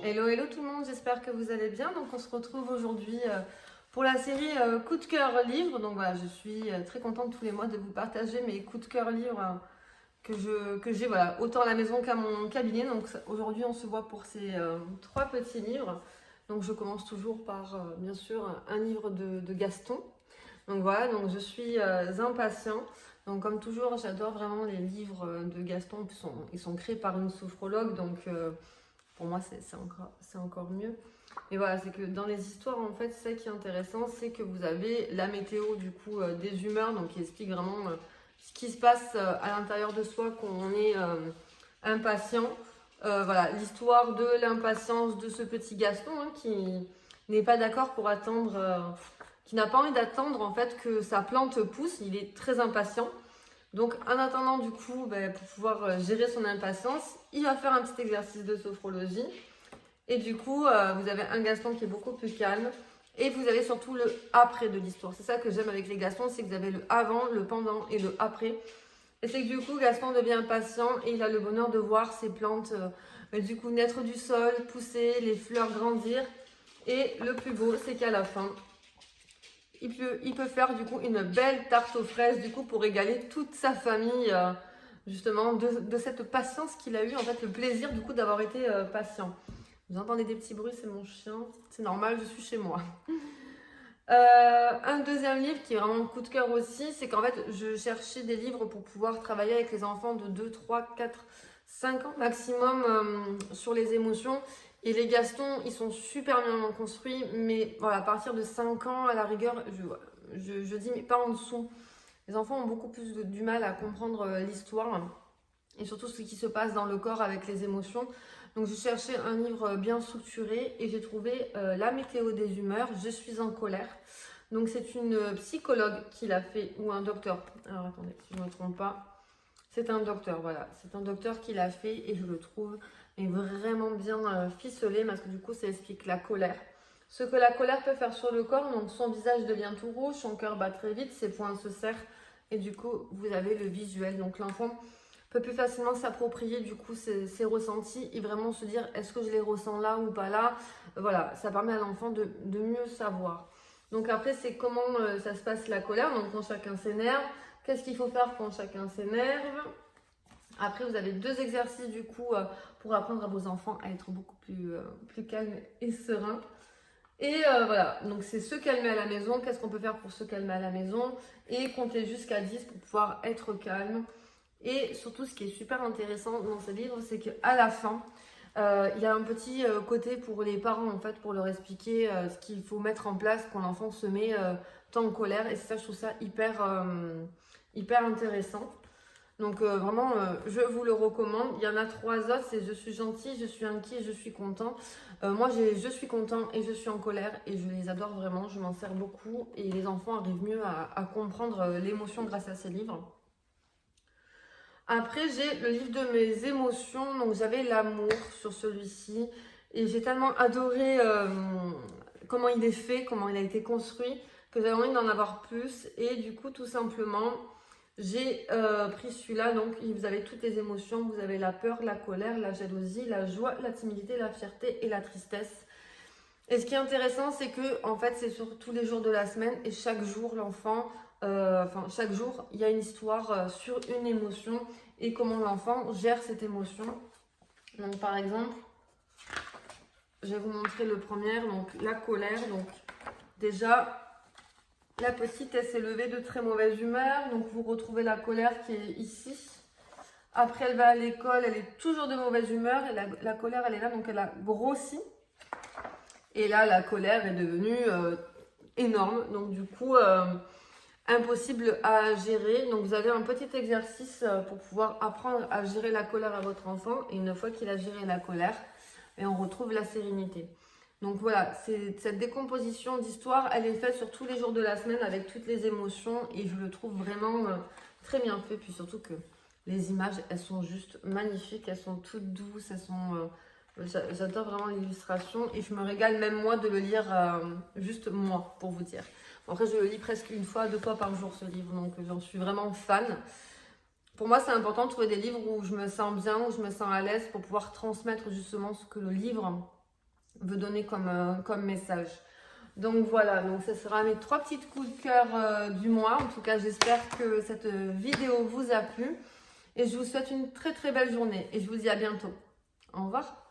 Hello, hello tout le monde, j'espère que vous allez bien. Donc on se retrouve aujourd'hui pour la série Coup de cœur livre. Donc voilà, je suis très contente tous les mois de vous partager mes coups de cœur livres que j'ai voilà, autant à la maison qu'à mon cabinet. Donc aujourd'hui on se voit pour ces trois petits livres. Donc je commence toujours par bien sûr un livre de Gaston. Donc voilà, donc je suis impatient. Donc comme toujours, j'adore vraiment les livres de Gaston. Ils sont créés par une sophrologue, donc pour moi c'est encore mieux. Et voilà, c'est que dans les histoires, en fait, ça qui est intéressant, c'est que vous avez la météo du coup des humeurs, donc qui explique vraiment ce qui se passe à l'intérieur de soi quand on est impatient. Voilà, l'histoire de l'impatience de ce petit Gaston qui n'est pas d'accord pour attendre, qui n'a pas envie d'attendre en fait que sa plante pousse. Il est très impatient. Donc en attendant du coup, pour pouvoir gérer son impatience, il va faire un petit exercice de sophrologie. Et du coup, vous avez un Gaston qui est beaucoup plus calme. Et vous avez surtout le après de l'histoire. C'est ça que j'aime avec les Gastons, c'est que vous avez le avant, le pendant et le après. Et c'est que du coup, Gaston devient patient et il a le bonheur de voir ses plantes du coup naître du sol, pousser, les fleurs grandir. Et le plus beau, c'est qu'à la fin, il peut faire du coup une belle tarte aux fraises du coup pour régaler toute sa famille justement de cette patience qu'il a eu, en fait le plaisir du coup d'avoir été patient. Vous entendez des petits bruits, c'est mon chien, c'est normal, je suis chez moi. Un deuxième livre qui est vraiment un coup de cœur aussi, c'est qu'en fait je cherchais des livres pour pouvoir travailler avec les enfants de 2, 3, 4, 5 ans maximum sur les émotions. Et les Gastons, ils sont super bien construits, mais voilà, à partir de 5 ans, à la rigueur, je dis, mais pas en dessous. Les enfants ont beaucoup plus du mal à comprendre l'histoire et surtout ce qui se passe dans le corps avec les émotions. Donc je cherchais un livre bien structuré et j'ai trouvé La météo des humeurs, Je suis en colère. Donc c'est une psychologue qui l'a fait, ou un docteur. Alors attendez, si je ne me trompe pas. C'est un docteur, voilà. C'est un docteur qui l'a fait et je le trouve vraiment bien ficelé parce que du coup, ça explique la colère. Ce que la colère peut faire sur le corps, donc son visage devient tout rouge, son cœur bat très vite, ses poings se serrent et du coup, vous avez le visuel. Donc l'enfant peut plus facilement s'approprier du coup ses ressentis et vraiment se dire est-ce que je les ressens là ou pas là. Voilà, ça permet à l'enfant de mieux savoir. Donc après, c'est comment ça se passe la colère, donc quand chacun s'énerve. Qu'est-ce qu'il faut faire quand chacun s'énerve? Après, vous avez deux exercices du coup pour apprendre à vos enfants à être beaucoup plus calmes et sereins. Et voilà, donc c'est se calmer à la maison. Qu'est-ce qu'on peut faire pour se calmer à la maison? Et compter jusqu'à 10 pour pouvoir être calme. Et surtout, ce qui est super intéressant dans ce livre, c'est qu'à la fin, il y a un petit côté pour les parents, en fait, pour leur expliquer ce qu'il faut mettre en place quand l'enfant se met tant en colère. Et ça, je trouve ça hyper intéressant. Donc vraiment, je vous le recommande. Il y en a 3 autres, c'est je suis gentil, je suis inquiet, je suis content. Moi, j'ai je suis content et je suis en colère et je les adore vraiment, je m'en sers beaucoup et les enfants arrivent mieux à comprendre l'émotion grâce à ces livres. Après, j'ai le livre de mes émotions, donc j'avais l'amour sur celui-ci et j'ai tellement adoré comment il est fait, comment il a été construit, que j'avais envie d'en avoir plus et du coup, tout simplement, j'ai pris celui-là, donc vous avez toutes les émotions, vous avez la peur, la colère, la jalousie, la joie, la timidité, la fierté et la tristesse. Et ce qui est intéressant, c'est que en fait, c'est sur tous les jours de la semaine et chaque jour, l'enfant, chaque jour, il y a une histoire sur une émotion et comment l'enfant gère cette émotion. Donc par exemple, je vais vous montrer le premier, donc la colère. Donc déjà, la petite, elle s'est levée de très mauvaise humeur. Donc, vous retrouvez la colère qui est ici. Après, elle va à l'école. Elle est toujours de mauvaise humeur. Et la colère, elle est là. Donc, elle a grossi. Et là, la colère est devenue énorme. Donc, du coup, impossible à gérer. Donc, vous avez un petit exercice pour pouvoir apprendre à gérer la colère à votre enfant. Et une fois qu'il a géré la colère, et on retrouve la sérénité. Donc voilà, cette décomposition d'histoire, elle est faite sur tous les jours de la semaine avec toutes les émotions et je le trouve vraiment très bien fait. Puis surtout que les images, elles sont juste magnifiques, elles sont toutes douces, j'adore vraiment l'illustration et je me régale même moi de le lire juste moi, pour vous dire. Bon, après, je le lis presque 1 fois, 2 fois par jour ce livre, donc j'en suis vraiment fan. Pour moi, c'est important de trouver des livres où je me sens bien, où je me sens à l'aise pour pouvoir transmettre justement ce que le livre veut donner comme message. Donc voilà, donc ça sera mes 3 petites coups de cœur du mois. En tout cas, j'espère que cette vidéo vous a plu. Et je vous souhaite une très très belle journée. Et je vous dis à bientôt. Au revoir.